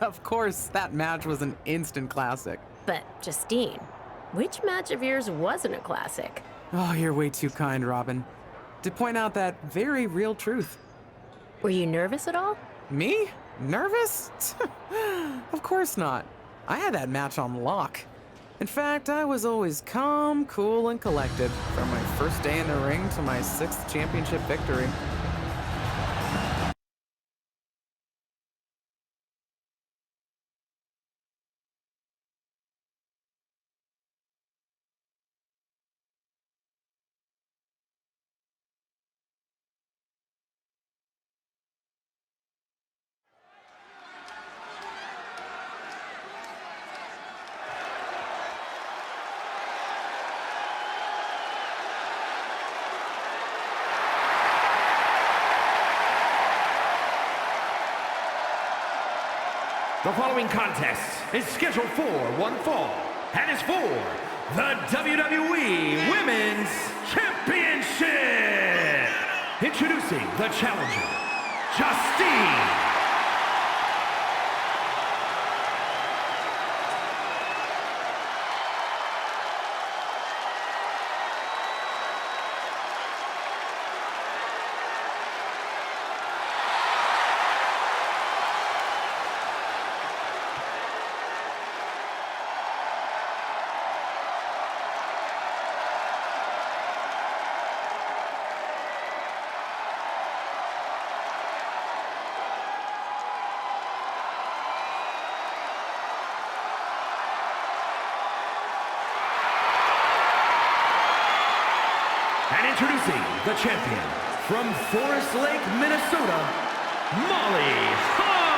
Of course, that match was an instant classic. But, Justine, which match of yours wasn't a classic? Oh, you're way too kind, Robin. To point out that very real truth. Were you nervous at all? Me? Nervous? Of course not. I had that match on lock. In fact, I was always calm, cool, and collected from my first day in the ring to my 6th championship victory. The following contest is scheduled for one fall and is for the WWE Women's Championship. Introducing the challenger, Justine. And introducing the champion from Forest Lake, Minnesota, Molly Holly.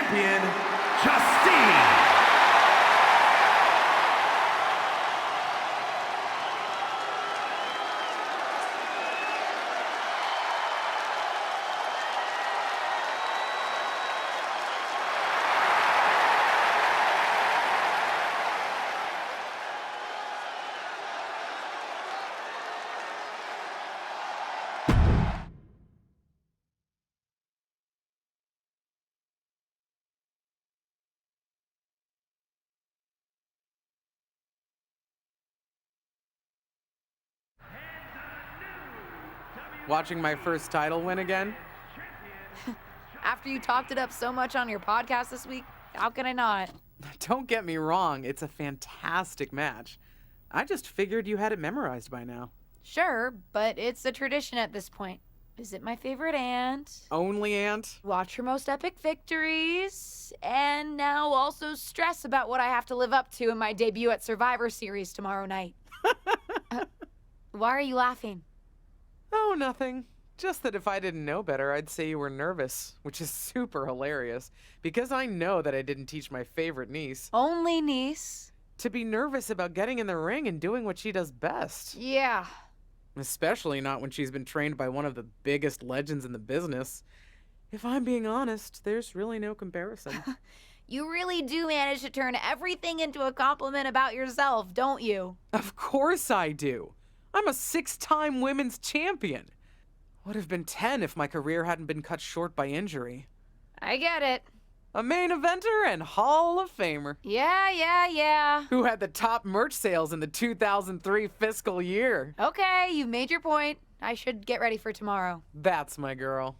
champion, Justine. Watching my first title win again? After you talked it up so much on your podcast this week, how can I not? Don't get me wrong, it's a fantastic match. I just figured you had it memorized by now. Sure, but it's a tradition at this point. Visit my favorite aunt. Only aunt? Watch her most epic victories. And now also stress about what I have to live up to in my debut at Survivor Series tomorrow night. Why are you laughing? Oh, nothing. Just that if I didn't know better, I'd say you were nervous, which is super hilarious, because I know that I didn't teach my favorite niece Only niece. to be nervous about getting in the ring and doing what she does best. Yeah. Especially not when she's been trained by one of the biggest legends in the business. If I'm being honest, there's really no comparison. You really do manage to turn everything into a compliment about yourself, don't you? Of course I do. I'm a 6-time women's champion. Would have been 10 if my career hadn't been cut short by injury. I get it. A main eventer and Hall of Famer. Yeah. Who had the top merch sales in the 2003 fiscal year. Okay, you've made your point. I should get ready for tomorrow. That's my girl.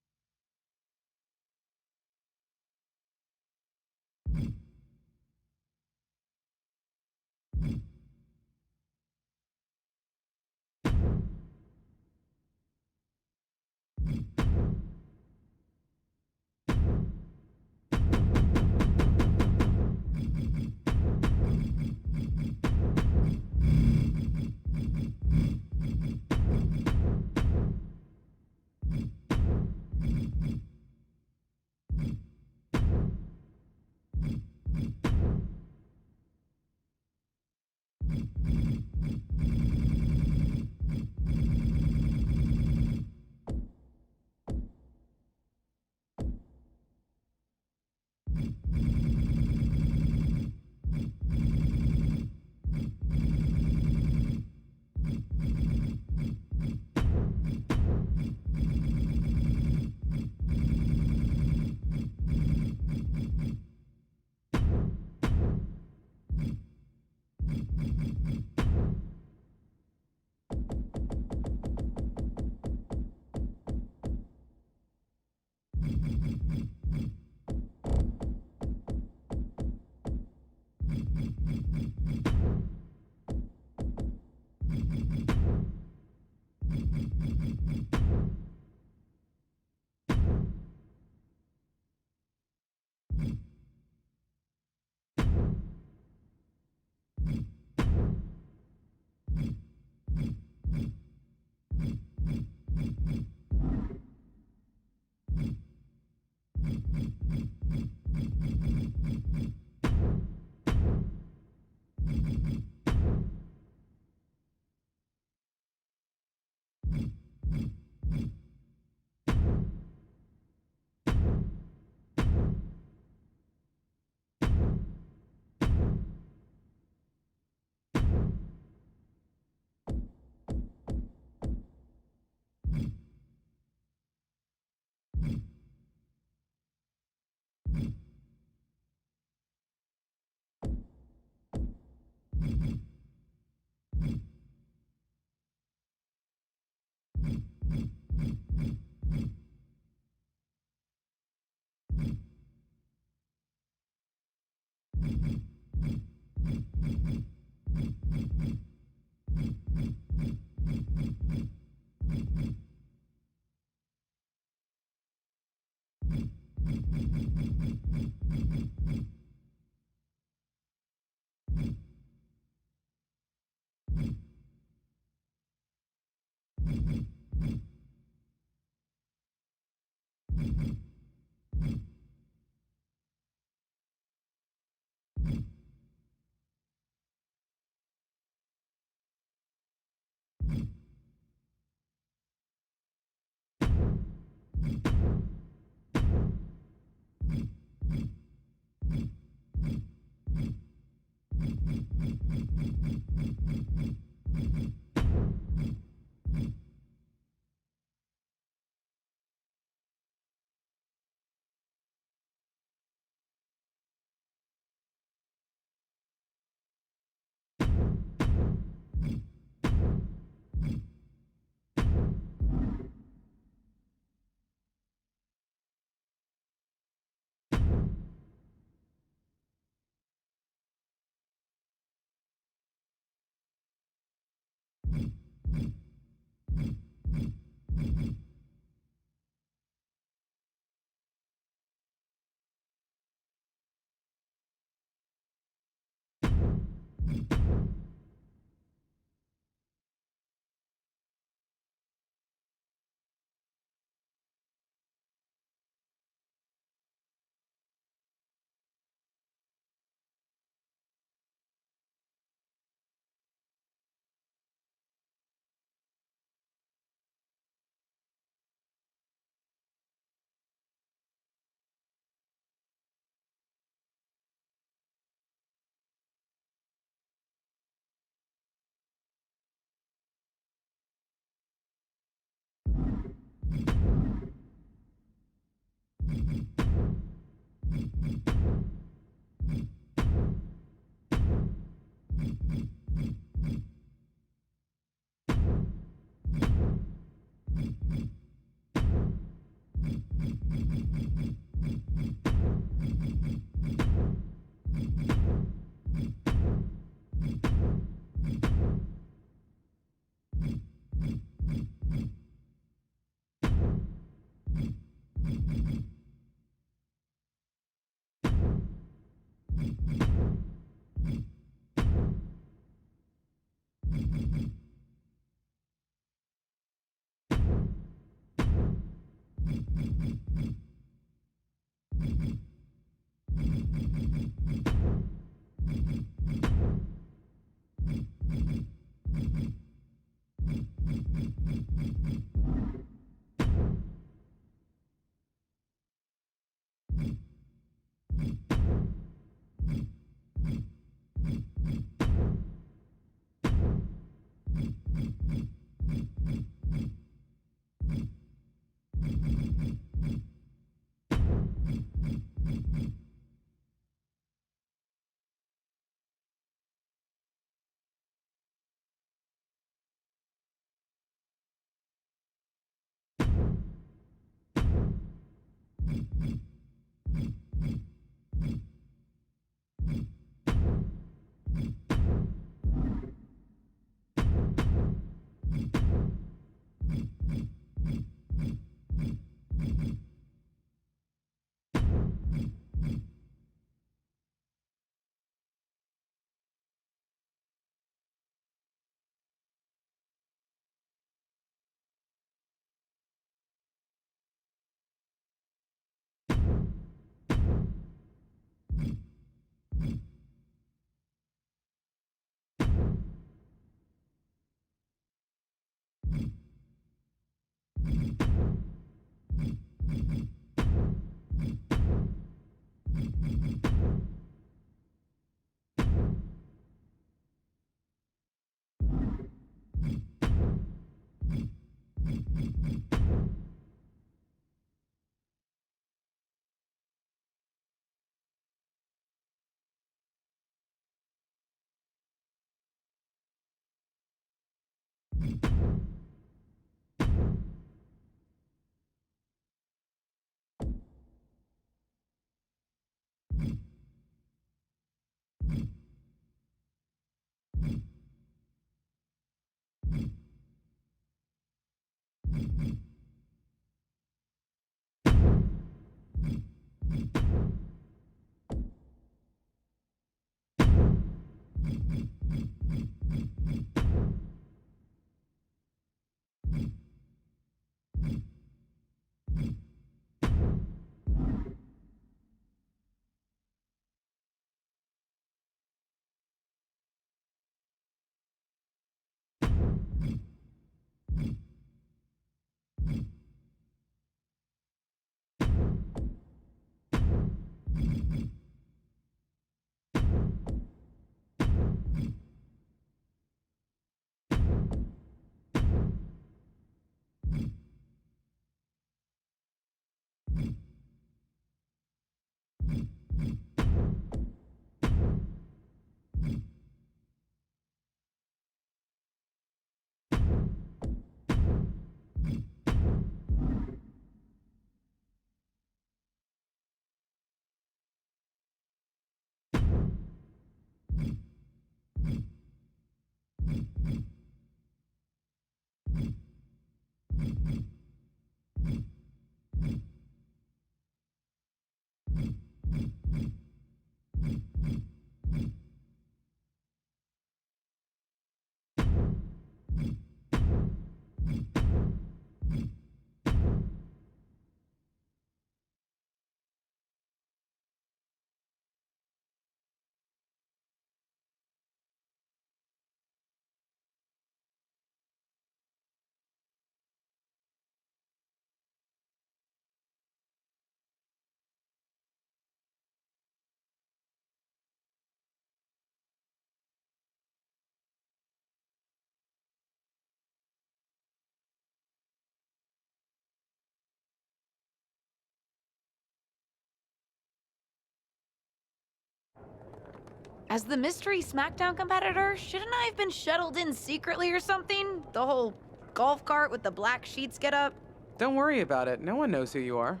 As the mystery SmackDown competitor, shouldn't I have been shuttled in secretly or something? The whole golf cart with the black sheets get up? Don't worry about it. No one knows who you are.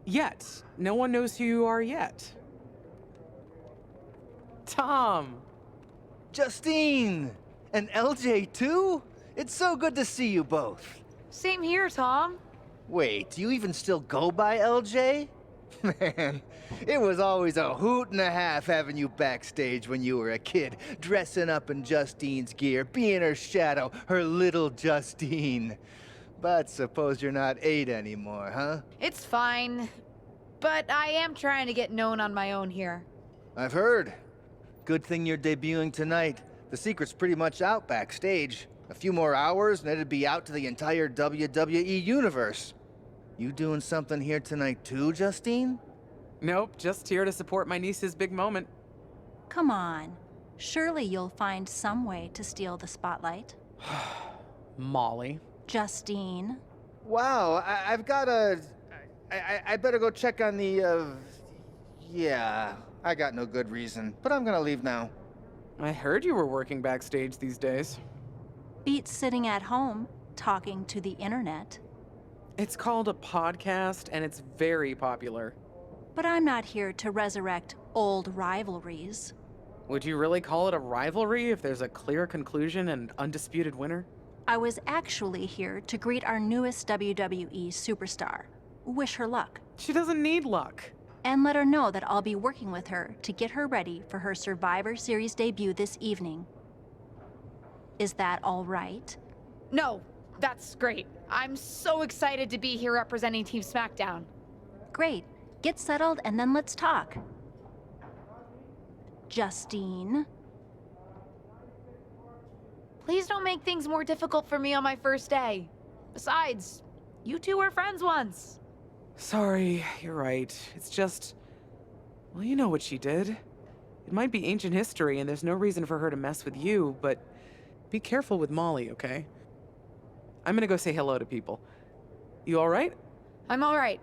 Yet. No one knows who you are yet. Tom! Justine! And LJ too? It's so good to see you both. Same here, Tom. Wait, do you even still go by LJ? Man, it was always a hoot and a half having you backstage when you were a kid, dressing up in Justine's gear, being her shadow, her little Justine. But suppose you're not 8 anymore, huh? It's fine. But I am trying to get known on my own here. I've heard. Good thing you're debuting tonight. The secret's pretty much out backstage. A few more hours and it'd be out to the entire WWE universe. You doing something here tonight too, Justine? Nope, just here to support my niece's big moment. Come on. Surely you'll find some way to steal the spotlight. Molly. Justine. Wow, I've got a... I better go check on the, Yeah, I got no good reason, but I'm gonna leave now. I heard you were working backstage these days. Beats sitting at home, talking to the internet. It's called a podcast, and it's very popular. But I'm not here to resurrect old rivalries. Would you really call it a rivalry if there's a clear conclusion and undisputed winner? I was actually here to greet our newest WWE Superstar. Wish her luck. She doesn't need luck. And let her know that I'll be working with her to get her ready for her Survivor Series debut this evening. Is that all right? No, that's great. I'm so excited to be here representing Team SmackDown. Great. Get settled and then let's talk. Justine. Please don't make things more difficult for me on my first day. Besides, you two were friends once. Sorry, you're right. It's just... Well, you know what she did. It might be ancient history and there's no reason for her to mess with you, but be careful with Molly, okay? I'm gonna go say hello to people. You all right? I'm all right.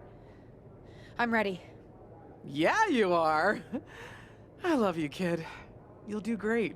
I'm ready. Yeah, you are. I love you, kid. You'll do great.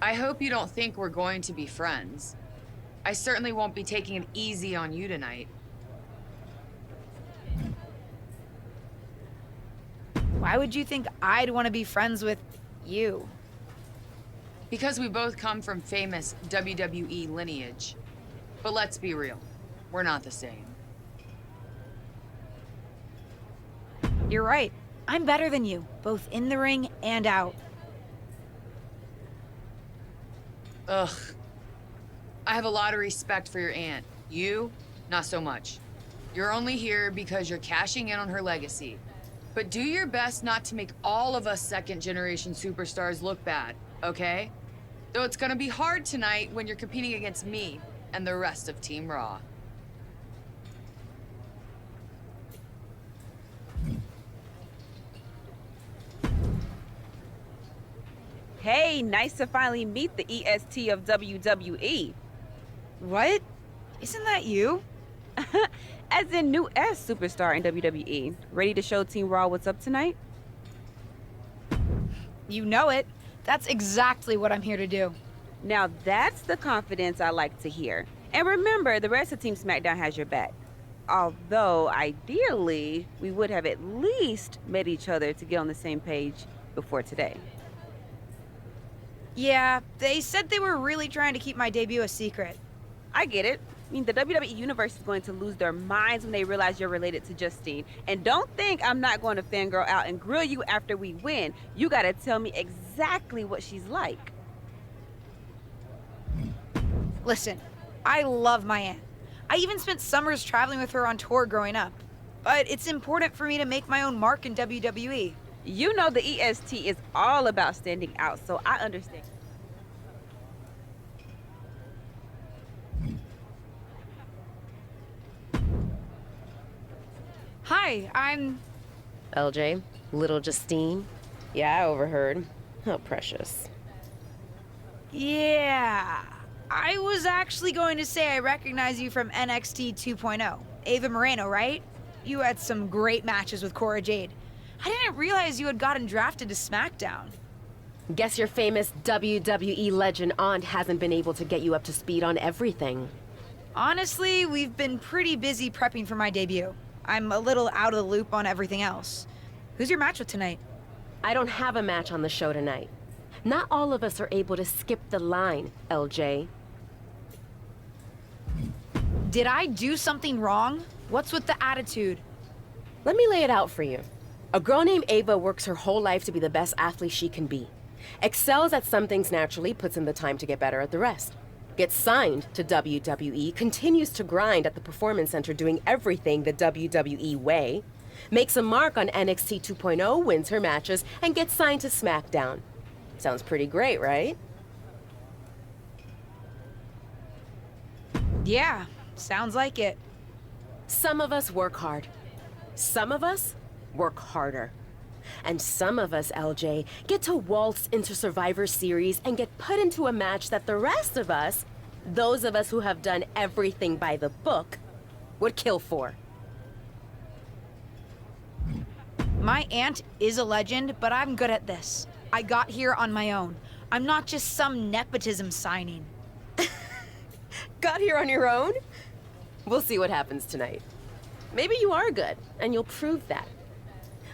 I hope you don't think we're going to be friends. I certainly won't be taking it easy on you tonight. Why would you think I'd want to be friends with you? Because we both come from famous WWE lineage. But let's be real, we're not the same. You're right. I'm better than you, both in the ring and out. Ugh. I have a lot of respect for your aunt. You, not so much. You're only here because you're cashing in on her legacy. But do your best not to make all of us second-generation superstars look bad, okay? Though it's gonna be hard tonight when you're competing against me and the rest of Team Raw. Hey, nice to finally meet the EST of WWE. What? Isn't that you? As in new S superstar in WWE. Ready to show Team Raw what's up tonight? You know it. That's exactly what I'm here to do. Now that's the confidence I like to hear. And remember, the rest of Team SmackDown has your back. Although, ideally, we would have at least met each other to get on the same page before today. Yeah, they said they were really trying to keep my debut a secret. I get it. I mean, the WWE Universe is going to lose their minds when they realize you're related to Justine. And don't think I'm not going to fangirl out and grill you after we win. You gotta tell me exactly what she's like. Listen, I love my aunt. I even spent summers traveling with her on tour growing up. But it's important for me to make my own mark in WWE. You know the EST is all about standing out, so I understand. Hi, I'm... LJ, little Justine. Yeah, I overheard. How precious. Yeah. I was actually going to say I recognize you from NXT 2.0. Ava Moreno, right? You had some great matches with Cora Jade. I didn't realize you had gotten drafted to SmackDown. Guess your famous WWE legend aunt hasn't been able to get you up to speed on everything. Honestly, we've been pretty busy prepping for my debut. I'm a little out of the loop on everything else. Who's your match with tonight? I don't have a match on the show tonight. Not all of us are able to skip the line, LJ. Did I do something wrong? What's with the attitude? Let me lay it out for you. A girl named Ava works her whole life to be the best athlete she can be. Excels at some things naturally, puts in the time to get better at the rest. Gets signed to WWE, continues to grind at the Performance Center doing everything the WWE way. Makes a mark on NXT 2.0, wins her matches, and gets signed to SmackDown. Sounds pretty great, right? Yeah, sounds like it. Some of us work hard. Some of us work harder. And some of us, LJ, get to waltz into Survivor Series and get put into a match that the rest of us, those of us who have done everything by the book, would kill for. My aunt is a legend, but I'm good at this. I got here on my own. I'm not just some nepotism signing. Got here on your own? We'll see what happens tonight. Maybe you are good, and you'll prove that.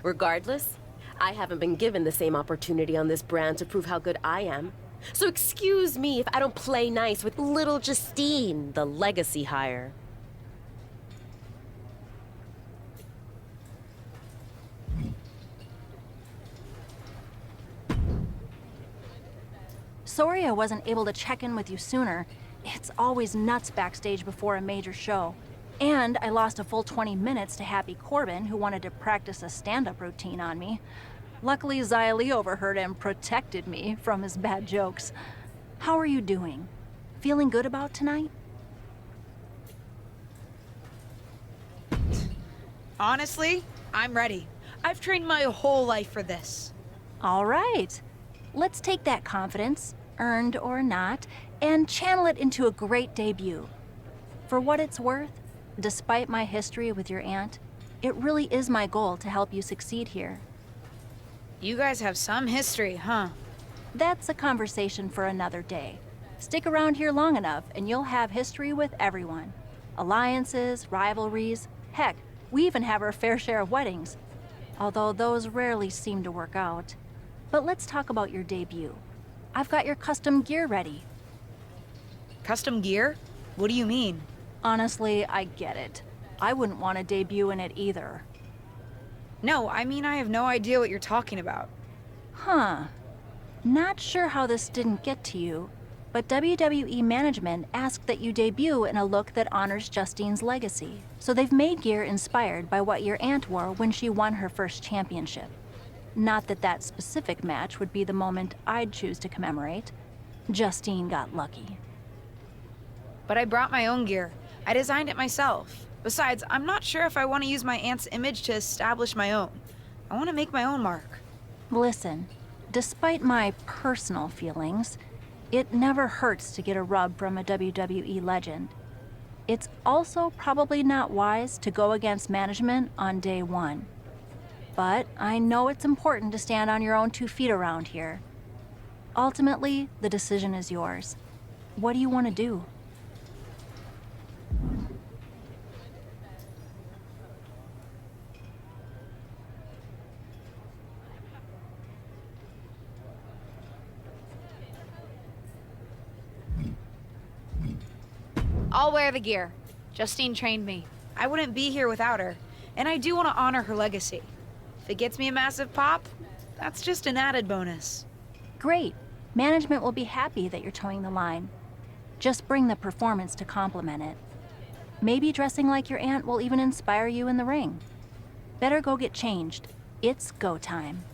Regardless, I haven't been given the same opportunity on this brand to prove how good I am. So excuse me if I don't play nice with little Justine, the legacy hire. Sorry I wasn't able to check in with you sooner. It's always nuts backstage before a major show. And I lost a full 20 minutes to Happy Corbin, who wanted to practice a stand-up routine on me. Luckily, Xia Li overheard and protected me from his bad jokes. How are you doing? Feeling good about tonight? Honestly, I'm ready. I've trained my whole life for this. All right. Let's take that confidence, earned or not, and channel it into a great debut. For what it's worth, despite my history with your aunt, it really is my goal to help you succeed here. You guys have some history, huh? That's a conversation for another day. Stick around here long enough and you'll have history with everyone. Alliances, rivalries, heck, we even have our fair share of weddings. Although those rarely seem to work out. But let's talk about your debut. I've got your custom gear ready. Custom gear? What do you mean? Honestly, I get it. I wouldn't want to debut in it either. No, I mean, I have no idea what you're talking about. Huh. Not sure how this didn't get to you, but WWE management asked that you debut in a look that honors Justine's legacy. So they've made gear inspired by what your aunt wore when she won her first championship. Not that that specific match would be the moment I'd choose to commemorate. Justine got lucky. But I brought my own gear. I designed it myself. Besides, I'm not sure if I want to use my aunt's image to establish my own. I want to make my own mark. Listen, despite my personal feelings, it never hurts to get a rub from a WWE legend. It's also probably not wise to go against management on day one. But I know it's important to stand on your own 2 feet around here. Ultimately, the decision is yours. What do you want to do? I'll wear the gear. Justine trained me. I wouldn't be here without her, and I do want to honor her legacy. If it gets me a massive pop, that's just an added bonus. Great. Management will be happy that you're towing the line. Just bring the performance to complement it. Maybe dressing like your aunt will even inspire you in the ring. Better go get changed. It's go time.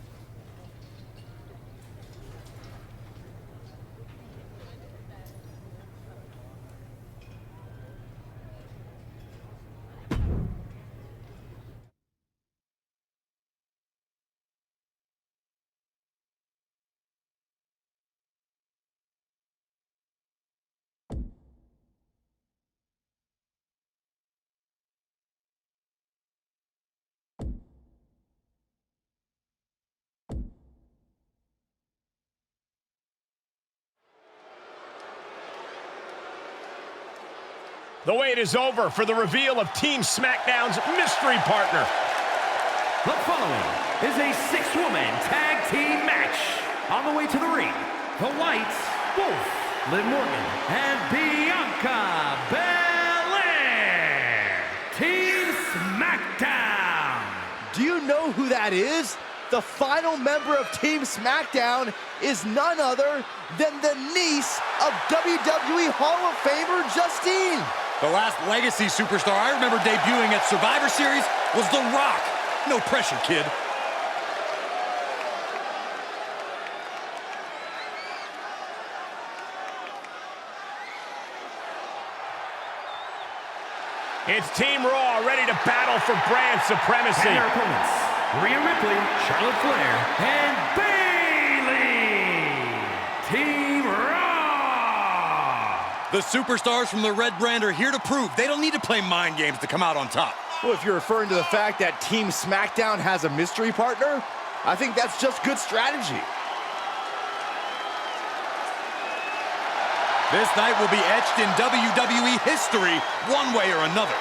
The wait is over for the reveal of Team SmackDown's mystery partner. The following is a 6-woman tag team match. On the way to the ring, the Whites, Wolf, Liv Morgan, and Bianca Belair. Team SmackDown. Do you know who that is? The final member of Team SmackDown is none other than the niece of WWE Hall of Famer Justine. The last legacy superstar I remember debuting at Survivor Series was The Rock. No pressure, kid. It's Team Raw ready to battle for brand supremacy. And their opponents, Rhea Ripley, Charlotte Flair, and Bayley. Team Raw. The superstars from the red brand are here to prove they don't need to play mind games to come out on top. Well, if you're referring to the fact that Team SmackDown has a mystery partner, I think that's just good strategy. This night will be etched in WWE history one way or another.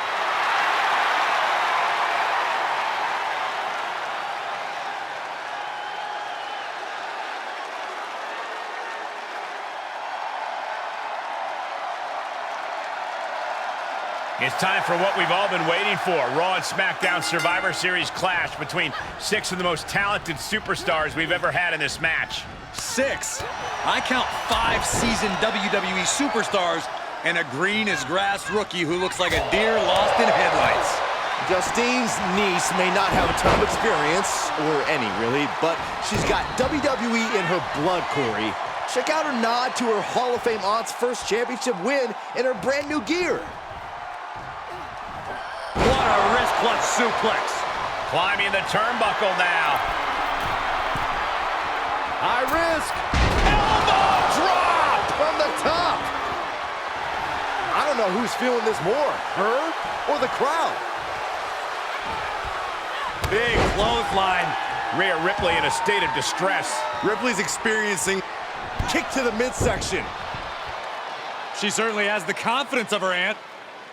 It's time for what we've all been waiting for. Raw and SmackDown Survivor Series clash between 6 of the most talented superstars we've ever had in this match. 6. I count 5 seasoned WWE superstars and a green as grass rookie who looks like a deer lost in headlights. Justine's niece may not have a ton of experience, or any really, but she's got WWE in her blood, Corey. Check out her nod to her Hall of Fame aunt's first championship win in her brand new gear. What a wrist clutch suplex. Climbing the turnbuckle now. High risk. Elbow drop from the top. I don't know who's feeling this more, her or the crowd. Big clothesline. Rhea Ripley in a state of distress. Ripley's experiencing kick to the midsection. She certainly has the confidence of her aunt.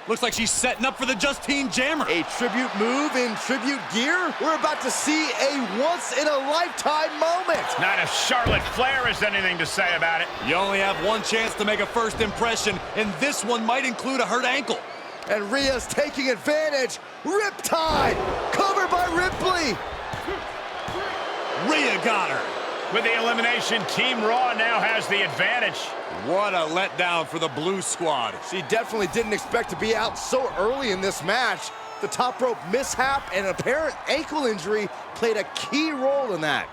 Looks like she's setting up for the Justine Jammer. A tribute move in tribute gear? We're about to see a once-in-a-lifetime moment. Not if Charlotte Flair has anything to say about it. You only have one chance to make a first impression, and this one might include a hurt ankle. And Rhea's taking advantage. Riptide, covered by Ripley. Rhea got her. With the elimination, Team Raw now has the advantage. What a letdown for the Blue Squad. She definitely didn't expect to be out so early in this match. The top rope mishap and apparent ankle injury played a key role in that.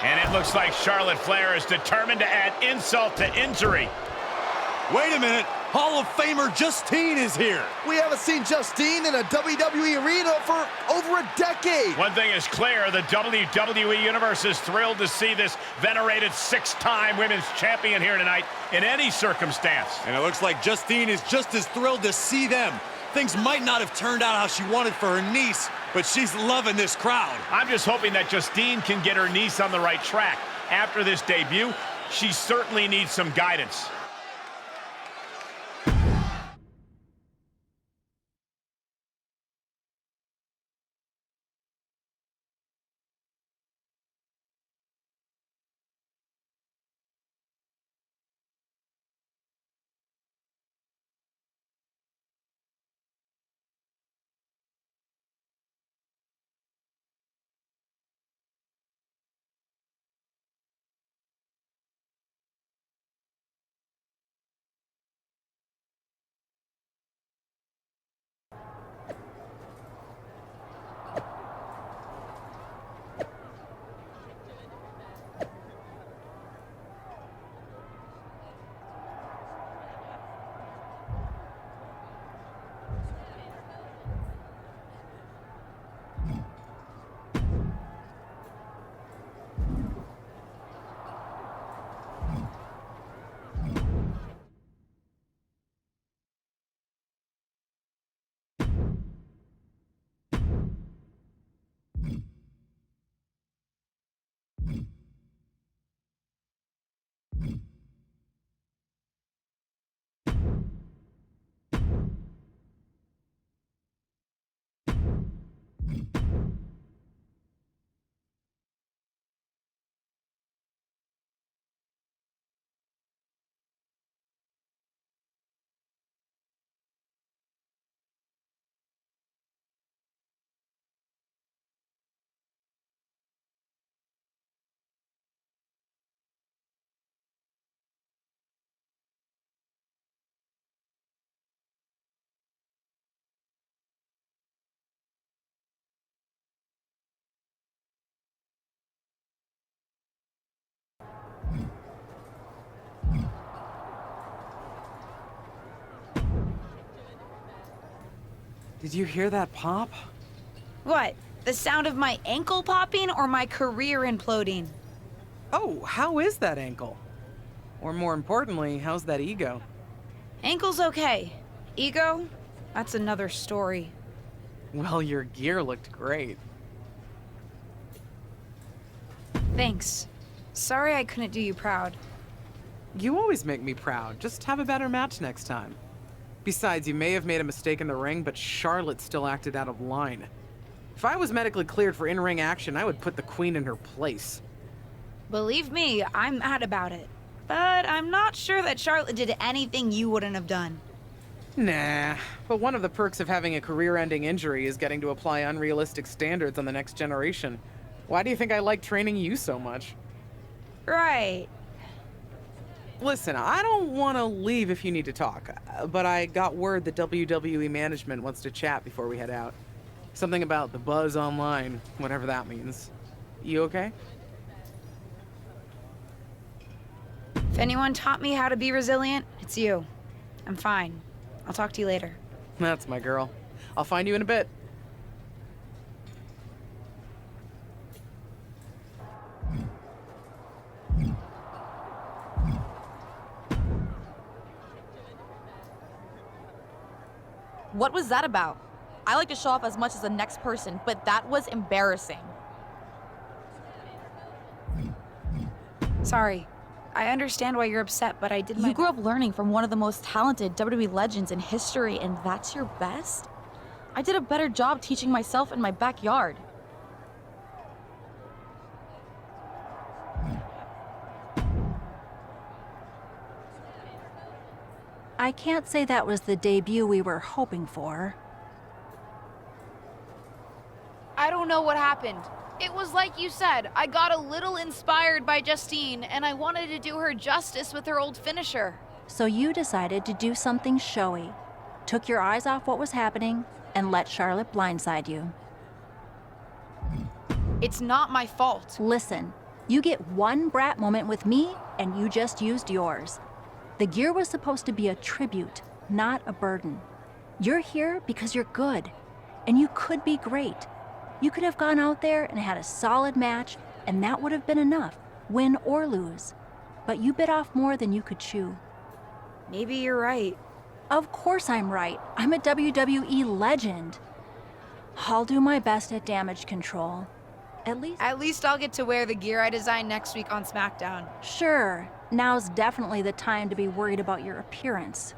And it looks like Charlotte Flair is determined to add insult to injury. Wait a minute. Hall of Famer Justine is here. We haven't seen Justine in a WWE arena for over a decade. One thing is clear, the WWE Universe is thrilled to see this venerated 6-time women's champion here tonight in any circumstance. And it looks like Justine is just as thrilled to see them. Things might not have turned out how she wanted for her niece, but she's loving this crowd. I'm just hoping that Justine can get her niece on the right track. After this debut, she certainly needs some guidance. Did you hear that pop? What? The sound of my ankle popping or my career imploding? Oh, how is that ankle? Or more importantly, how's that ego? Ankle's okay. Ego? That's another story. Well, your gear looked great. Thanks. Sorry I couldn't do you proud. You always make me proud. Just have a better match next time. Besides, you may have made a mistake in the ring, but Charlotte still acted out of line. If I was medically cleared for in-ring action, I would put the Queen in her place. Believe me, I'm mad about it. But I'm not sure that Charlotte did anything you wouldn't have done. Nah, but one of the perks of having a career-ending injury is getting to apply unrealistic standards on the next generation. Why do you think I like training you so much? Right. Listen, I don't want to leave if you need to talk, but I got word that WWE management wants to chat before we head out. Something about the buzz online, whatever that means. You okay? If anyone taught me how to be resilient, it's you. I'm fine. I'll talk to you later. That's my girl. I'll find you in a bit. What was that about? I like to show off as much as the next person, but that was embarrassing. Sorry. I understand why you're upset, but I did my... You grew up learning from one of the most talented WWE legends in history, and that's your best? I did a better job teaching myself in my backyard. I can't say that was the debut we were hoping for. I don't know what happened. It was like you said, I got a little inspired by Justine, and I wanted to do her justice with her old finisher. So you decided to do something showy, took your eyes off what was happening, and let Charlotte blindside you. It's not my fault. Listen, you get one brat moment with me, and you just used yours. The gear was supposed to be a tribute, not a burden. You're here because you're good, and you could be great. You could have gone out there and had a solid match, and that would have been enough, win or lose. But you bit off more than you could chew. Maybe you're right. Of course I'm right. I'm a WWE legend. I'll do my best at damage control. At least I'll get to wear the gear I designed next week on SmackDown. Sure, now's definitely the time to be worried about your appearance.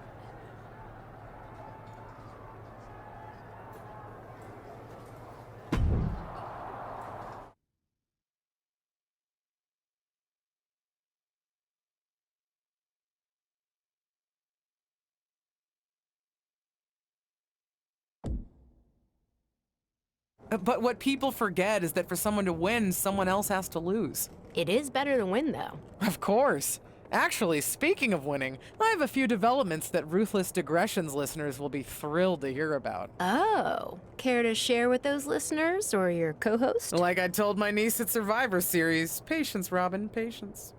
But what people forget is that for someone to win, someone else has to lose. It is better to win, though. Of course. Actually, speaking of winning, I have a few developments that Ruthless Digressions listeners will be thrilled to hear about. Oh, care to share with those listeners or your co-host? Like I told my niece at Survivor Series, patience, Robin, patience.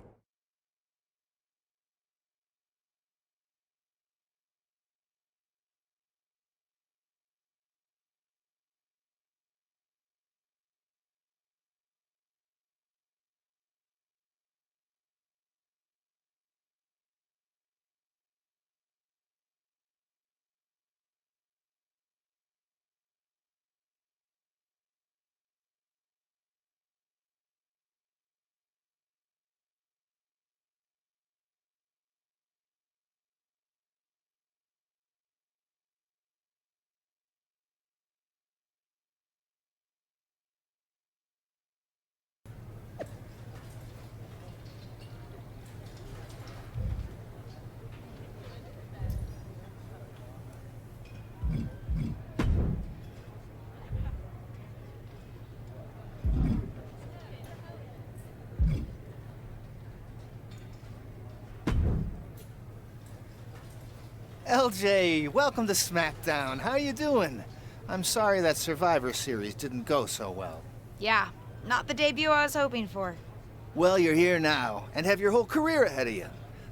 LJ, welcome to SmackDown. How you doing? I'm sorry that Survivor Series didn't go so well. Yeah, not the debut I was hoping for. Well, you're here now, and have your whole career ahead of you.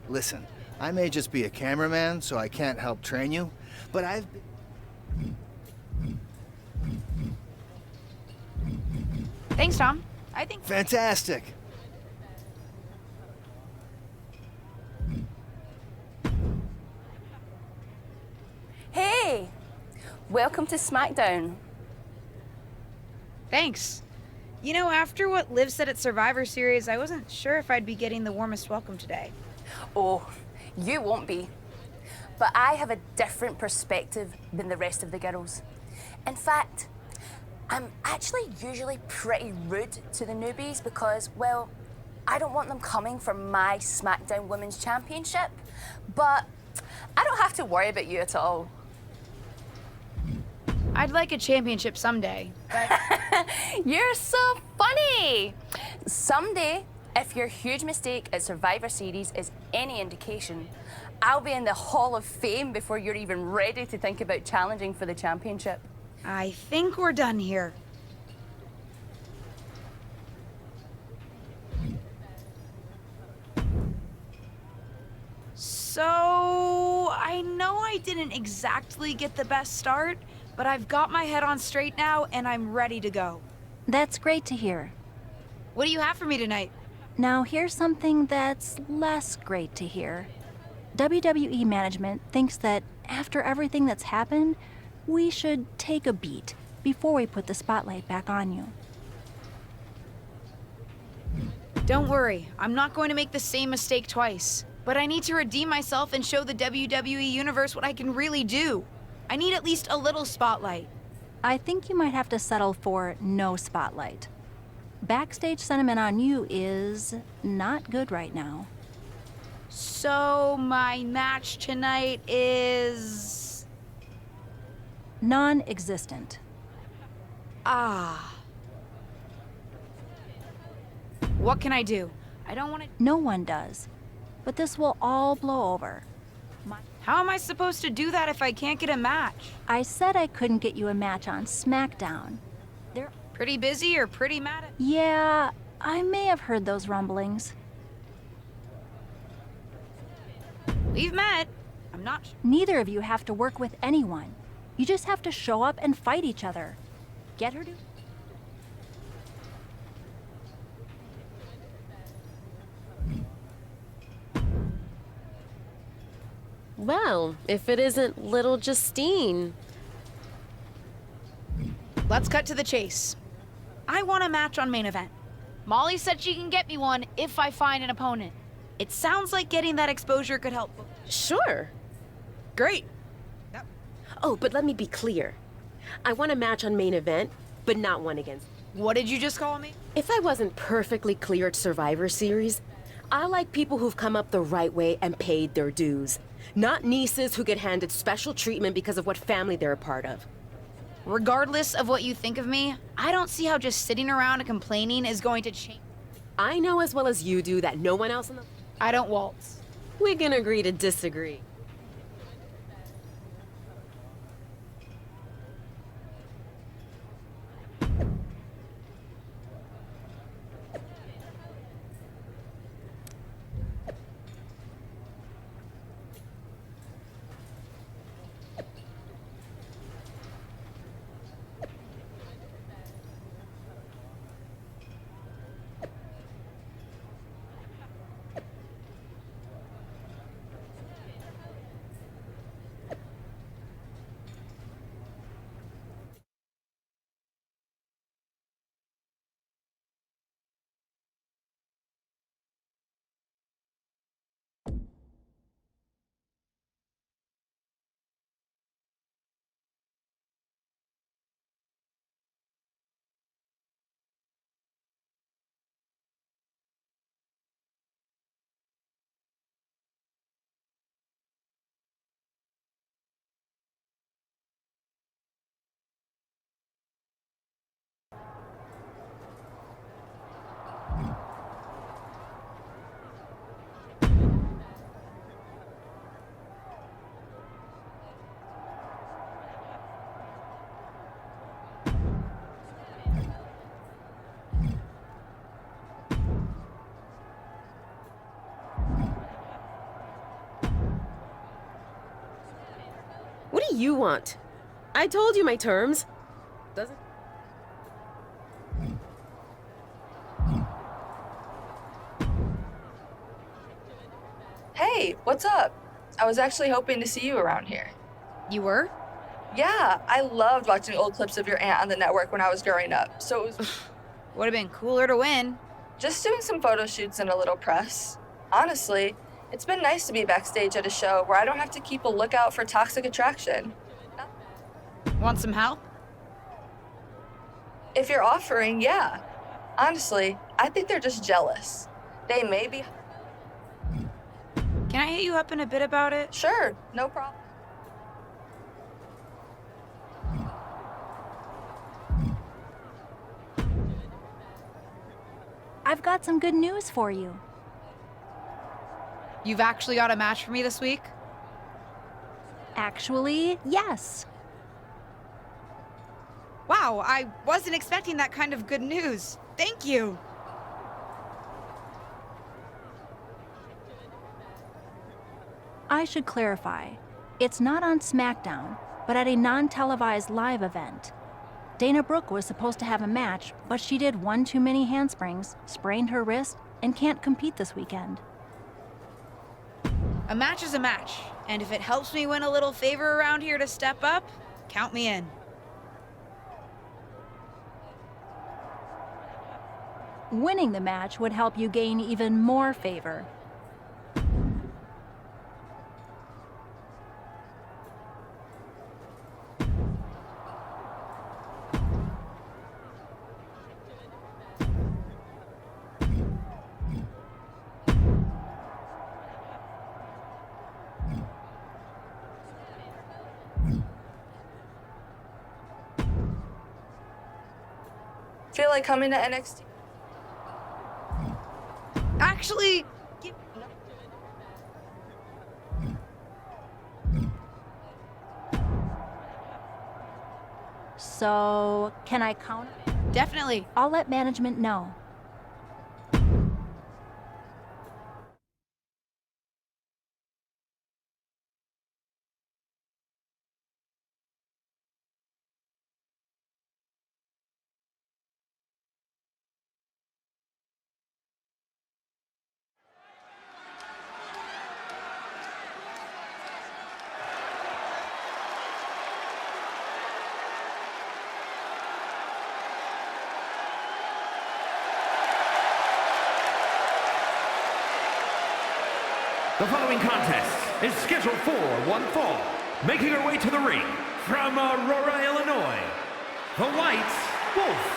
Listen, I may just be a cameraman, so I can't help train you, but I've been... Thanks, Tom. I think... Fantastic. Hey! Welcome to SmackDown. Thanks. You know, after what Liv said at Survivor Series, I wasn't sure if I'd be getting the warmest welcome today. Oh, you won't be. But I have a different perspective than the rest of the girls. In fact, I'm actually usually pretty rude to the newbies because, well, I don't want them coming for my SmackDown Women's Championship. But I don't have to worry about you at all. I'd like a championship someday, but... You're so funny! Someday, if your huge mistake at Survivor Series is any indication, I'll be in the Hall of Fame before you're even ready to think about challenging for the championship. I think we're done here. So, I know I didn't exactly get the best start, but I've got my head on straight now, and I'm ready to go. That's great to hear. What do you have for me tonight? Now here's something that's less great to hear. WWE management thinks that after everything that's happened, we should take a beat before we put the spotlight back on you. Don't worry, I'm not going to make the same mistake twice. But I need to redeem myself and show the WWE Universe what I can really do. I need at least a little spotlight. I think you might have to settle for no spotlight. Backstage sentiment on you is not good right now. So, my match tonight is... Non-existent. Ah. What can I do? I don't want to... No one does. But this will all blow over. How am I supposed to do that if I can't get a match? I said I couldn't get you a match on SmackDown. Pretty busy or pretty mad at... Yeah, I may have heard those rumblings. We've met. I'm not... Neither of you have to work with anyone. You just have to show up and fight each other. Get her to... Well, if it isn't little Justine. Let's cut to the chase. I want a match on main event. Molly said she can get me one if I find an opponent. It sounds like getting that exposure could help. Sure. Great. Oh, but let me be clear. I want a match on main event, but not one against. What did you just call me? If I wasn't perfectly clear at Survivor Series, I like people who've come up the right way and paid their dues. Not nieces who get handed special treatment because of what family they're a part of. Regardless of what you think of me, I don't see how just sitting around and complaining is going to change. I know as well as you do that no one else in the... I don't waltz. We can agree to disagree. What do you want? I told you my terms. Doesn't... Hey, what's up? I was actually hoping to see you around here. You were? Yeah, I loved watching old clips of your aunt on the network when I was growing up, so it was... Would have been cooler to win. Just doing some photo shoots and a little press. Honestly, it's been nice to be backstage at a show where I don't have to keep a lookout for toxic attraction. Want some help? If you're offering, yeah. Honestly, I think they're just jealous. They may be... Can I hit you up in a bit about it? Sure, no problem. I've got some good news for you. You've actually got a match for me this week? Actually, yes. Wow, I wasn't expecting that kind of good news. Thank you. I should clarify. It's not on SmackDown, but at a non-televised live event. Dana Brooke was supposed to have a match, but she did one too many handsprings, sprained her wrist, and can't compete this weekend. A match is a match, and if it helps me win a little favor around here to step up, count me in. Winning the match would help you gain even more favor. Feel like coming to NXT? Actually, So, can I count? definitely. I'll let management know. The following contest is scheduled for one fall. Making her way to the ring from Aurora, Illinois, the White Wolf.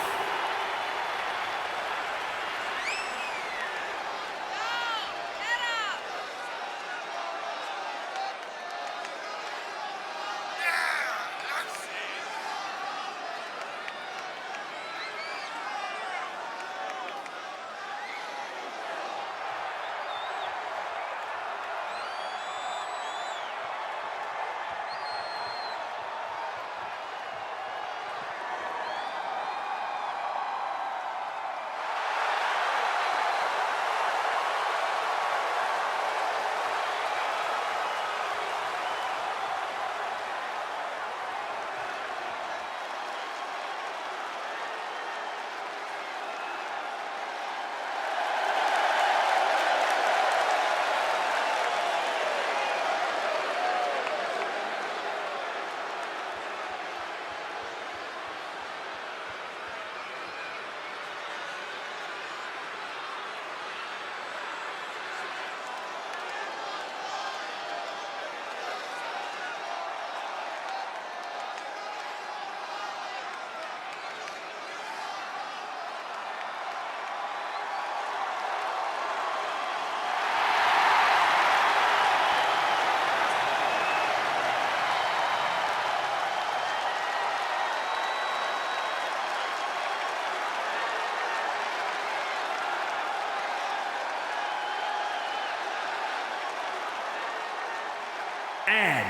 And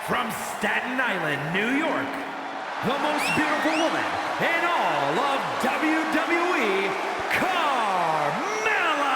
from Staten Island, New York, the most beautiful woman in all of WWE, Carmella!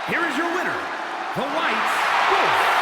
Here is your winner, the White Wolf.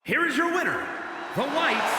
Here is your winner, the White